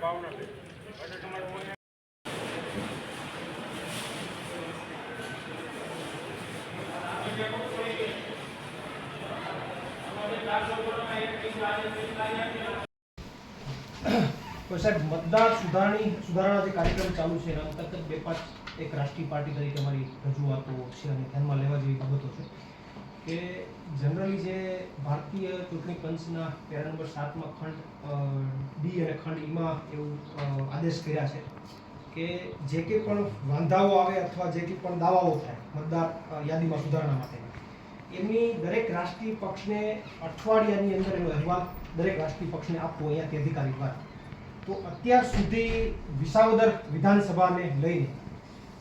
સાહેબ, મતદાર સુધારણા જે કાર્યક્રમ ચાલુ છે એના અંતર્ગત 2-5 એક રાષ્ટ્રીય પાર્ટી તરીકે અમારી રજૂઆતો છે અને ધ્યાનમાં લેવા જેવી બાબતો છે કે જનરલી જે ભારતીય ચૂંટણી પંચના પેરા નંબર 7માં ખંડ ડી અને ખંડ ઈમાં એવું આદેશ કર્યા છે કે જે કંઈ પણ વાંધાઓ આવે અથવા જે કંઈ પણ દાવાઓ થાય મતદાર યાદીમાં સુધારણા માટે એમની દરેક રાષ્ટ્રીય પક્ષને અઠવાડિયાની અંદર એનો અહેવાલ દરેક રાષ્ટ્રીય પક્ષને આપવો અહીંયાથી અધિકારી દ્વારા. તો અત્યાર સુધી વિસાવદર વિધાનસભાને લઈને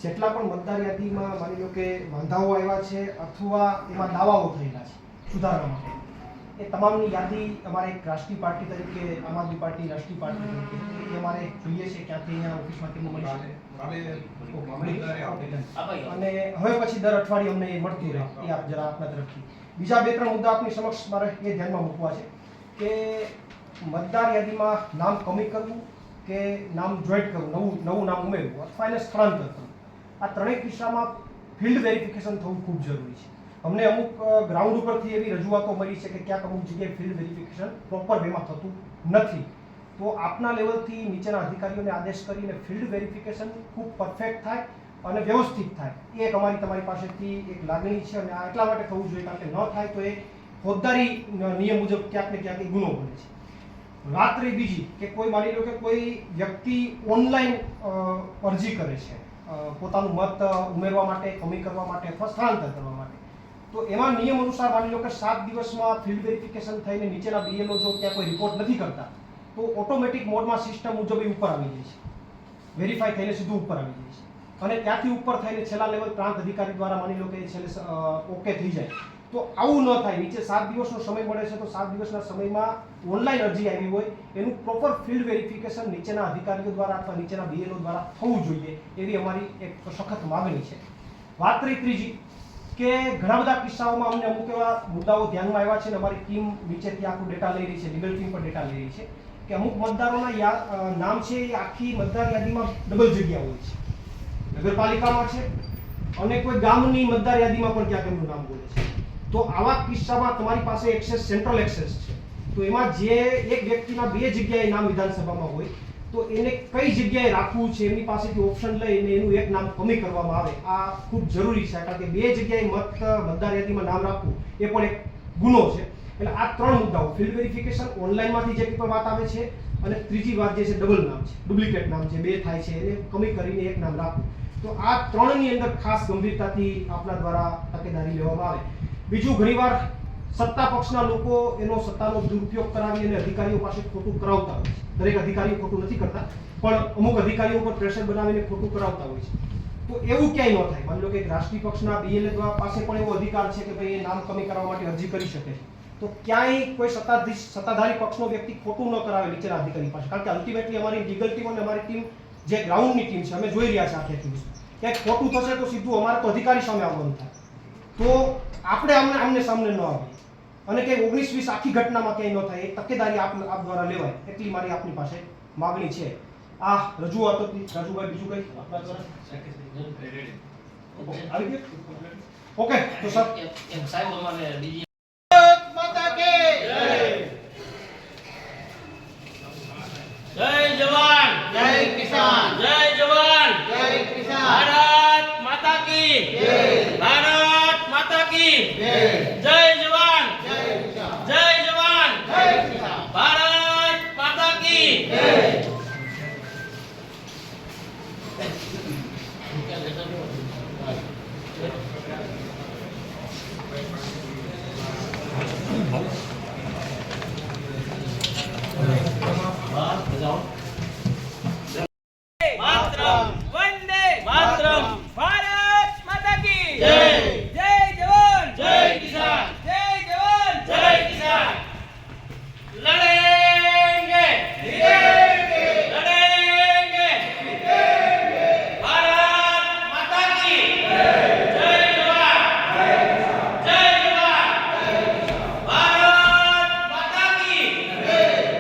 જેટલા પણ મતદાર યાદીમાં માની લો કે વાંધાઓ આવ્યા છે અથવા એમાં દાવાઓ થયેલા છે સુધારવા માટે એ તમામની યાદી અમારે એક રાષ્ટ્રીય પાર્ટી તરીકે આમ આદમી પાર્ટી રાષ્ટ્રીય પાર્ટી તરીકે એ અમારે જોઈએ છે ક્યાંથી અહીંયા ઓફિસમાં કેમ મળી શકે અને હવે પછી દર અઠવાડિયે અમને એ મળતું રહે એ આપ જરા આપના તરફથી. બીજા 2-3 મુદ્દા આપની સમક્ષ મારે એ ધ્યાનમાં મૂકવા છે કે મતદાર યાદીમાં નામ કમી કરવું કે નામ જોઈન્ટ કરવું, નવું નામ ઉમેરવું અથવા એને સ્થળાંતર કરવું, આ ત્રણેય કિસ્સામાં ફિલ્ડ વેરિફિકેશન થવું ખૂબ જરૂરી છે. અમને અમુક ગ્રાઉન્ડ ઉપરથી એવી રજૂઆતો મળી છે કે ક્યાંક અમુક જગ્યાએ ફિલ્ડ વેરિફિકેશન પ્રોપર વેમાં થતું નથી. તો આપના લેવલથી નીચેના અધિકારીઓને આદેશ કરીને ફિલ્ડ વેરિફિકેશન ખૂબ પરફેક્ટ થાય અને વ્યવસ્થિત થાય એ એક તમારી પાસેથી એક લાગણી છે અને આ એટલા માટે થવું જોઈએ કારણ કે ન થાય તો એ ફોજદારી નિયમ મુજબ ક્યાંક ને ક્યાંક ગુનો બને છે. વાત રહી બીજી કે કોઈ માની લો કે કોઈ વ્યક્તિ ઓનલાઈન અરજી કરે છે પોતાનું મત ઉમેરવા માટે, કમી કરવા માટે અથવા સ્થળાંતર કરવા માટે, તો એમાં નિયમ અનુસાર માની લો કે 7 દિવસમાં ફિલ્ડ વેરિફિકેશન થઈને નીચેના બીએલઓ જો ત્યાં કોઈ રિપોર્ટ નથી કરતા તો ઓટોમેટિક મોડમાં સિસ્ટમ મુજબ એ ઉપર આવી જાય છે, વેરીફાઈ થઈને સીધું ઉપર આવી જાય છે અને ત્યાંથી ઉપર થઈને છેલ્લા લેવલ પ્રાંત અધિકારી દ્વારા માની લો કે છેલ્લે ઓકે થઈ જાય. તો આવું ન થાય. નીચે 7 દિવસનો સમય મળે છે તો 7 દિવસના સમયમાં ઓનલાઈન અરજી આવી હોય એનું પ્રોપર ફિલ્ડ વેરિફિકેશન નીચેના અધિકારીઓ દ્વારા અથવા નીચેના બીએલઓ દ્વારા થવું જોઈએ એવી અમારી એક સખત માગણી છે. વાત રહી ત્રીજી કે ઘણા બધા કિસ્સાઓમાં અમને અમુક એવા મુદ્દાઓ ધ્યાનમાં આવ્યા છે અને અમારી ટીમ નીચેથી આખું ડેટા લઈ રહી છે, લીગલ ટીમ પણ ડેટા લઈ રહી છે કે અમુક મતદારોના નામ છે એ આખી મતદાર યાદીમાં ડબલ જગ્યા હોય છે, નગરપાલિકામાં છે અને કોઈ ગામની મતદાર યાદીમાં પણ ક્યાંક એમનું નામ બોલે છે. તો આવા કિસ્સામાં તમારી પાસે એક્સેસ, સેન્ટ્રલ એક્સેસ છે, તો એમાં જે એક વ્યક્તિના 2 જગ્યાએ નામ વિધાનસભામાં હોય તો એને કઈ જગ્યાએ રાખવું છે એમની પાસેથી ઓપ્શન લઈને એનું એક નામ કમી કરવામાં આવે. આ ખૂબ જરૂરી છે કારણ કે 2 જગ્યાએ મતદાર યાદીમાં નામ રાખવું એ પણ એક ગુનો છે. એટલે આ 3 મુદ્દાઓ ફિલ્ડ વેરિફિકેશન, ઓનલાઈનમાંથી જે પણ વાત આવે છે અને ત્રીજી વાત જે છે ડબલ નામ છે, ડુપ્લિકેટ નામ છે, 2 થાય છે એને કમી કરીને એક નામ રાખવું. તો આ 3ની અંદર ખાસ ગંભીરતાથી આપના દ્વારા તકેદારી લેવામાં આવે. બીજું, ઘણીવાર સત્તા પક્ષના લોકો એનો સત્તાનો દુરુપયોગ કરાવી અને અધિકારીઓ પાસે ખોટું કરાવતા હોય છે. દરેક અધિકારીઓ ખોટું નથી કરતા પણ અમુક અધિકારીઓ પર પ્રેશર બનાવીને ખોટું કરાવતા હોય છે. તો એવું ક્યાંય ન થાય. માની લો કે રાષ્ટ્રીય પક્ષના બીએલએ પાસે પણ એવો અધિકાર છે કે ભાઈ એ નામ કમી કરવા માટે અરજી કરી શકે છે. તો ક્યાંય કોઈ સત્તાધારી પક્ષનો વ્યક્તિ ખોટું ન કરાવે નીચેના અધિકારી પાસે, કારણ કે અલ્ટિમેટલી અમારી લીગલ ટીમ અને અમારી ટીમ જે ગ્રાઉન્ડની ટીમ છે અમે જોઈ રહ્યા છે આખી વસ્તુ. ક્યાંક ખોટું થશે તો સીધું અમારે તો અધિકારી સામે આવવાનું થાય. તો આપણે આમને સામને ન આવીએ અને કે 19-20 આખી ઘટનામાં ક્યાંય ન થાય એ તકેદારી આપ દ્વારા લેવાય એટલી મારી આપની પાસે માગણી છે. આ રજૂઆત હતી. રાજુભાઈ, બીજું કંઈ આપના દ્વારા આવી ગયું? ઓકે, તો સાહેબ અમારે જય જવાન, જય કિસાન, જય જવાન, જય કિસાન, ભારત માતા કી જય, ભારત માતા કી જય, જય જવાન, જય કિસાન, જય જવાન, જય કિસાન, ભારત માતા કી જય.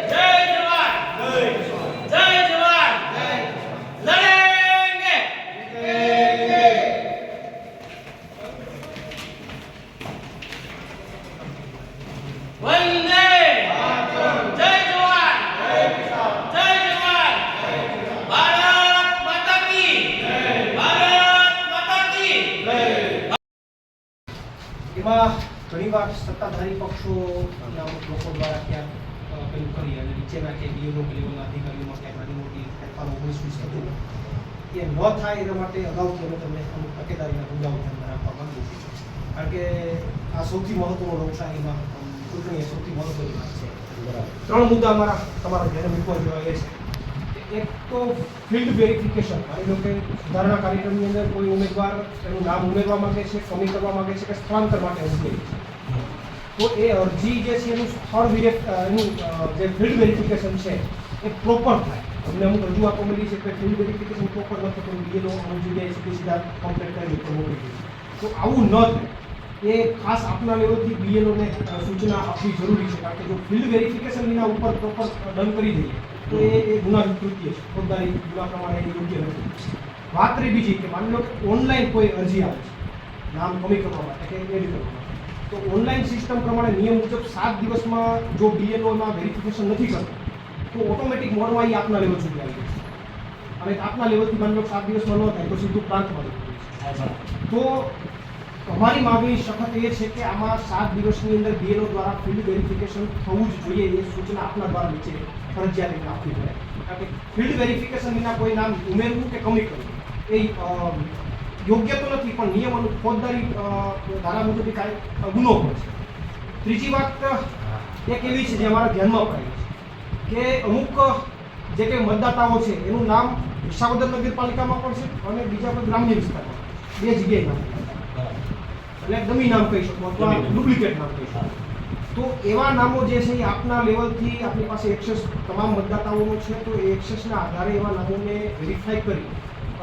જય જવાન, જય એમાં ઘણીવાર સત્તાધારી પક્ષોના અમુક લોકો દ્વારા ક્યાંક પેલું કરી અને નીચેના કે બીએલઓ લેવલના અધિકારીઓમાં ક્યાંક નાની મોટી ફેરફાર 19-20 થતું એ ન થાય એના માટે અગાઉથી અમે તમને અમુક તકેદારીના મુદ્દાઓ ધ્યાનમાં રાખવા માંગુ છું. કારણ કે આ સૌથી મહત્વનો લોકશાહીમાં ચૂંટણી એ સૌથી મહત્વની વાત છે. 3 મુદ્દા અમારા તમારા ધ્યાને મૂકવા જેવા એ છે. એક તો ફિલ્ડ વેરિફિકેશન. માની લો કે સુધારણા કાર્યક્રમની અંદર કોઈ ઉમેદવાર એનું નામ ઉમેરવા માંગે છે, કમી કરવા માંગે છે કે સ્થળાંતર માટે ઉમેરે છે, તો એ અરજી જે છે એનું સ્થળ એનું જે ફિલ્ડ વેરિફિકેશન છે એ પ્રોપર થાય. અમને અમુક રજૂઆતો મળી છે કે ફિલ્ડ વેરિફિકેશન પ્રોપર નથી થતું, બીએલઓ અમુક જગ્યાએ સીધા કમ્પ્લેટ કરી ઉપર મોકલી દીધું. તો આવું ન થાય એ ખાસ આપના લેવલથી બીએલઓને સૂચના આપવી જરૂરી છે. કારણ કે જો ફિલ્ડ વેરિફિકેશન વિના ઉપર પ્રોપર ડન કરી દઈએ તો એ ગુનાહિત કૃત્ય છે, ફોજદારી ગુના પ્રમાણે એ યોગ્ય નથી. વાત રહી બીજી કે માની લો કે ઓનલાઈન કોઈ અરજી આવે છે નામ કમી કરવા માટે કે એડ કરવા માટે, તો ઓનલાઈન સિસ્ટમ પ્રમાણે નિયમ મુજબ 7 દિવસમાં જો બીએલઓમાં વેરિફિકેશન નથી કરતા તો ઓટોમેટિક મોડમાં એ આપના લેવલ સુધી આવી જશે. અને આપના લેવલથી માની લો 7 દિવસમાં ન થાય તો સીધું પ્રાંતમાં જશે. તો અમારી માગણી સખત એ છે કે આમાં 7 દિવસની અંદર બીએલઓ દ્વારા ફિલ્ડ વેરિફિકેશન થવું જ જોઈએ. એ સૂચના આપના દ્વારા નીચે ફરજિયાત રીતે આપવી પડે. કારણ કે ફિલ્ડ વેરિફિકેશન વિના કોઈ નામ ઉમેરવું કે કમી કરવું એ યોગ્ય તો નથી, પણ નિયમ અનુસાર ફોજદારી ધારા મુજબ કાંઈ ગુનો પણ છે. ત્રીજી વાત એક એવી છે જે અમારા ધ્યાનમાં પડી છે કે અમુક જે કંઈ મતદાતાઓ છે એનું નામ વિસાવદર નગરપાલિકામાં પણ છે અને બીજા કોઈ ગ્રામ્ય વિસ્તારમાં 2 જગ્યાએ નામ એટલે ડમી નામ કહી શકો અથવા ડુપ્લિકેટ નામ કહી શકો. તો એવા નામો જે છે એ આપના લેવલથી આપણી પાસે એક્સેસ તમામ મતદાતાઓનો છે, તો એ એક્સેસના આધારે એવા નામોને વેરીફાઈ કરી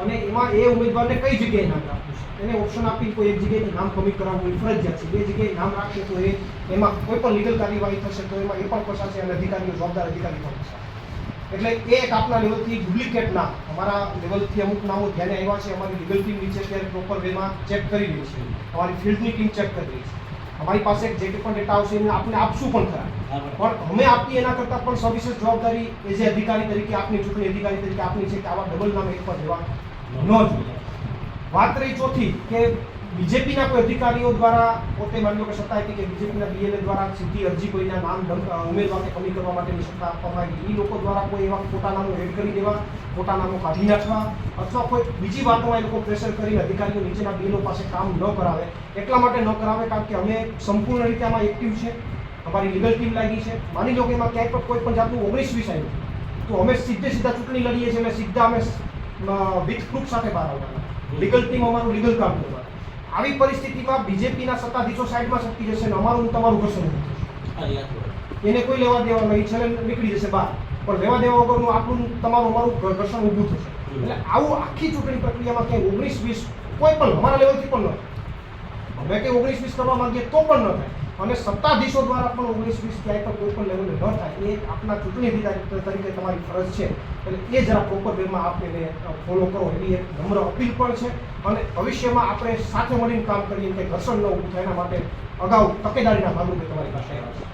અને એમાં એ ઉમેદવારને કઈ જગ્યાએ નામ રાખવું છે એને ઓપ્શન આપી કોઈ એક જગ્યાએ નામ કમી કરાવવું એ ફરજિયાત છે. 2 જગ્યાએ નામ રાખશે તો એમાં કોઈ પણ લીગલ કાર્યવાહી થશે તો એમાં એ પણ ફસાશે અને અધિકારીઓ જવાબદાર અધિકારી પણ ફસાશે. એટલે એ એક આપના લેવલથી ડુપ્લિકેટ નામ અમારા લેવલથી અમુક નામો ધ્યાને આવ્યા છે. અમારી લીગલ ટીમ નીચે ત્યારે પ્રોપર વેમાં ચેક કરી રહી છે, અમારી ફિલ્ડની ટીમ ચેક કરી રહી છે. અમારી પાસે જે પણ ડેટા આવશે એને આપણે આપશું પણ ખરા, પણ અમે આપીએ એના કરતાં પણ સવિશેષ જવાબદારી એઝ એ અધિકારી તરીકે આપની ચૂંટણી અધિકારી તરીકે આપની છે કે આવા ડબલ નામ એક પર લેવા ન જોઈએ. વાત રહી ચોથી કે બીજેપીના કોઈ અધિકારીઓ દ્વારા પોતે માની લો કે સત્તા હતી કે બીજેપીના બીએલએ દ્વારા સીધી અરજી કોઈના નામ ઉમેરવા કે કમી કરવા માટેની સત્તા આપવામાં આવી, એ લોકો દ્વારા કોઈ એવા ખોટા નામો એડ કરી દેવા, ખોટા નામો કાઢી નાખવા અથવા કોઈ બીજી વાતોમાં એ લોકો પ્રેશર કરીને અધિકારીઓ નીચેના બીએલઓ પાસે કામ ન કરાવે. એટલા માટે ન કરાવે કારણ કે અમે સંપૂર્ણ રીતે આમાં એક્ટિવ છે, અમારી લીગલ ટીમ લાગી છે. માની લો કે એમાં ક્યાંય પણ કોઈ પણ જાતનું 19-20 આવ્યું તો અમે સીધા ચૂંટણી લડીએ છીએ એટલે સીધા અમે વિથ પ્રૂફ સાથે બહાર આવવાના. લીગલ ટીમ અમારું લીગલ કામ કરવાનું. આવી પરિસ્થિતિમાં બીજેપીના સત્તાધીશો સાઈડમાં સરકી જશે ને અમારું તમારું ઘર્ષણ થશે. એને કોઈ લેવા દેવા નહીં, છેલ્લે નીકળી જશે બહાર, પણ લેવા દેવા વગરનું આપણું તમારું અમારું ઘર્ષણ ઊભું થશે. એટલે આવું આખી ચૂંટણી પ્રક્રિયામાં ક્યાંય 19-20 કોઈ પણ અમારા લેવલથી પણ ન થાય. અમે કંઈ 19-20 કરવા માંગીએ તો પણ ન થાય અને સત્તાધીશો દ્વારા પણ 19-20 ક્યાંય પણ કોઈ પણ લેવલે ન થાય. એ આપના ચૂંટણી અધિકારી તરીકે તમારી ફરજ છે. એટલે એ જરા પ્રોપર વેમાં આપ એને ફોલો કરો એવી એક નમ્ર અપીલ પણ છે. અને ભવિષ્યમાં આપણે સાથે મળીને કામ કરીએ કે ઘર્ષણ ન ઊભું થાય એના માટે અગાઉ તકેદારીના ભાગરૂપે તમારી પાસે આવ્યા છે.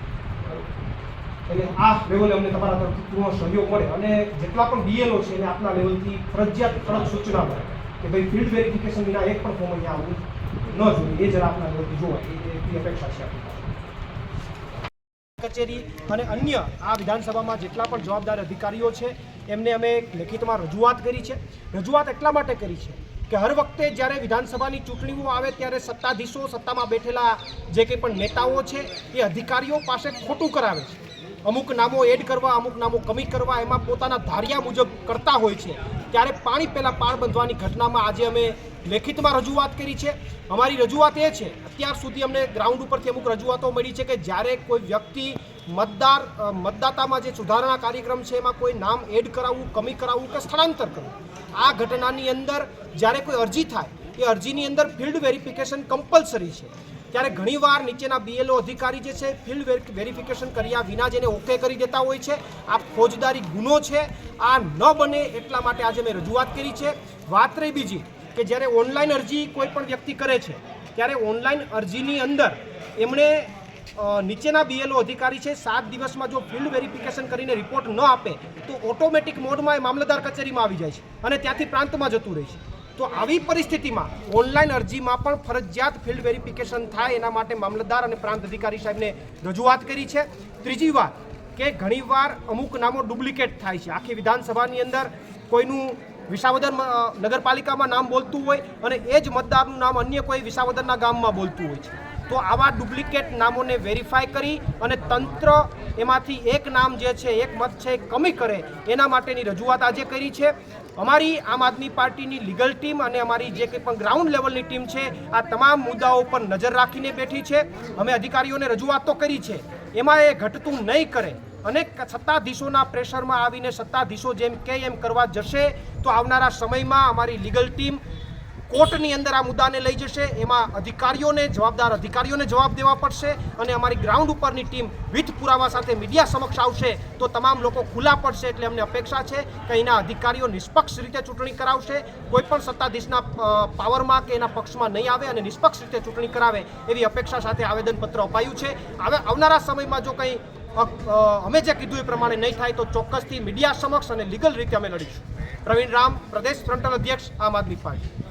એટલે આ લેવલે અમને તમારા તરફથી પૂર્ણ સહયોગ મળે અને જેટલા પણ બીએલઓ છે એને આપના લેવલથી ફરજિયાત કડક સૂચના મળે કે ભાઈ ફિલ્ડ વેરિફિકેશન વિના એક પણ ફોર્મ અહીંયા આવવું ન જોઈએ. એ જરા આપના લેવલથી જોવાય એવી અપેક્ષા છે આપણી પાસે. કચેરી અને અન્ય આ વિધાનસભામાં જેટલા પણ જવાબદાર અધિકારીઓ છે એમને અમે લેખિતમાં રજૂઆત કરી છે. રજૂઆત એટલા માટે કરી છે કે હર વખતે જ્યારે વિધાનસભાની ચૂંટણીઓ આવે ત્યારે સત્તાધીશો, સત્તામાં બેઠેલા જે કંઈ પણ નેતાઓ છે એ અધિકારીઓ પાસે ખોટું કરાવે છે. અમુક નામો એડ કરવા, અમુક નામો કમી કરવા, એમાં પોતાના ધાર્યા મુજબ કરતા હોય છે. ત્યારે પાણી પહેલાં પાળ બંધવાની ઘટનામાં આજે અમે લેખિતમાં રજૂઆત કરી છે. અમારી રજૂઆત એ છે, અત્યાર સુધી અમને ગ્રાઉન્ડ ઉપરથી અમુક રજૂઆતો મળી છે કે જ્યારે કોઈ વ્યક્તિ મતદાતામાં જે સુધારણા કાર્યક્રમ છે એમાં કોઈ નામ એડ કરાવવું, કમી કરાવવું કે સ્થળાંતર કરવું, આ ઘટનાની અંદર જ્યારે કોઈ અરજી થાય એ અરજીની અંદર ફિલ્ડ વેરિફિકેશન કમ્પલસરી છે. ત્યારે ઘણીવાર નીચેના બીએલઓ અધિકારી જે છે ફિલ્ડ વેરિફિકેશન કર્યા વિના જેને ઓકે કરી દેતા હોય છે. આ ફોજદારી ગુનો છે. આ ન બને એટલા માટે આજે મેં રજૂઆત કરી છે. વાત રહી બીજી કે જ્યારે ઓનલાઈન અરજી કોઈ પણ વ્યક્તિ કરે છે ત્યારે ઓનલાઈન અરજીની અંદર એમણે નીચેના બીએલઓ અધિકારી છે 7 દિવસમાં જો ફિલ્ડ વેરિફિકેશન કરીને રિપોર્ટ ન આપે તો ઓટોમેટિક મોડમાં એ મામલતદાર કચેરીમાં આવી જાય છે અને ત્યાંથી પ્રાંતમાં જતું રહે છે. તો આવી પરિસ્થિતિમાં ઓનલાઈન અરજીમાં પણ ફરજિયાત ફિલ્ડ વેરિફિકેશન થાય એના માટે મામલતદાર અને પ્રાંત અધિકારી સાહેબને રજૂઆત કરી છે. ત્રીજી વાત કે ઘણીવાર અમુક નામો ડુપ્લિકેટ થાય છે. આખી વિધાનસભાની અંદર કોઈનું વિસાવદર નગરપાલિકામાં નામ બોલતું હોય અને એ જ મતદારનું નામ અન્ય કોઈ વિસાવદરના ગામમાં બોલતું હોય છે. તો આવા ડુપ્લિકેટ નામોને વેરીફાઈ કરી અને તંત્ર એમાંથી એક નામ જે છે, એક મત છે, એ કમી કરે એના માટેની રજૂઆત આજે કરી છે. અમારી આમ આદમી પાર્ટીની લીગલ ટીમ અને અમારી જે કંઈ પણ ગ્રાઉન્ડ લેવલની ટીમ છે આ તમામ મુદ્દાઓ પર નજર રાખીને બેઠી છે. અમે અધિકારીઓને રજૂઆત તો કરી છે, એમાં એ ઘટતું નહીં કરે અને સત્તાધીશોના પ્રેશરમાં આવીને સત્તાધીશો જેમ કે એમ કરવા જશે તો આવનારા સમયમાં અમારી લીગલ ટીમ કોર્ટની અંદર આ મુદ્દાને લઈ જશે. એમાં જવાબદાર અધિકારીઓને જવાબ દેવા પડશે અને અમારી ગ્રાઉન્ડ ઉપરની ટીમ વિથ પુરાવા સાથે મીડિયા સમક્ષ આવશે તો તમામ લોકો ખુલ્લા પડશે. એટલે અમને અપેક્ષા છે કે અહીંના અધિકારીઓ નિષ્પક્ષ રીતે ચૂંટણી કરાવશે, કોઈ પણ સત્તાધીશના પાવરમાં કે એના પક્ષમાં નહીં આવે અને નિષ્પક્ષ રીતે ચૂંટણી કરાવે એવી અપેક્ષા સાથે આવેદનપત્ર અપાયું છે. હવે આવનારા સમયમાં જો કંઈ અમે જે કીધું એ પ્રમાણે નહીં થાય તો ચોક્કસથી મીડિયા સમક્ષ અને લીગલ રીતે અમે લડીશું. પ્રવીણ રામ, પ્રદેશ ફ્રન્ટલ અધ્યક્ષ, આમ આદમી પાર્ટી.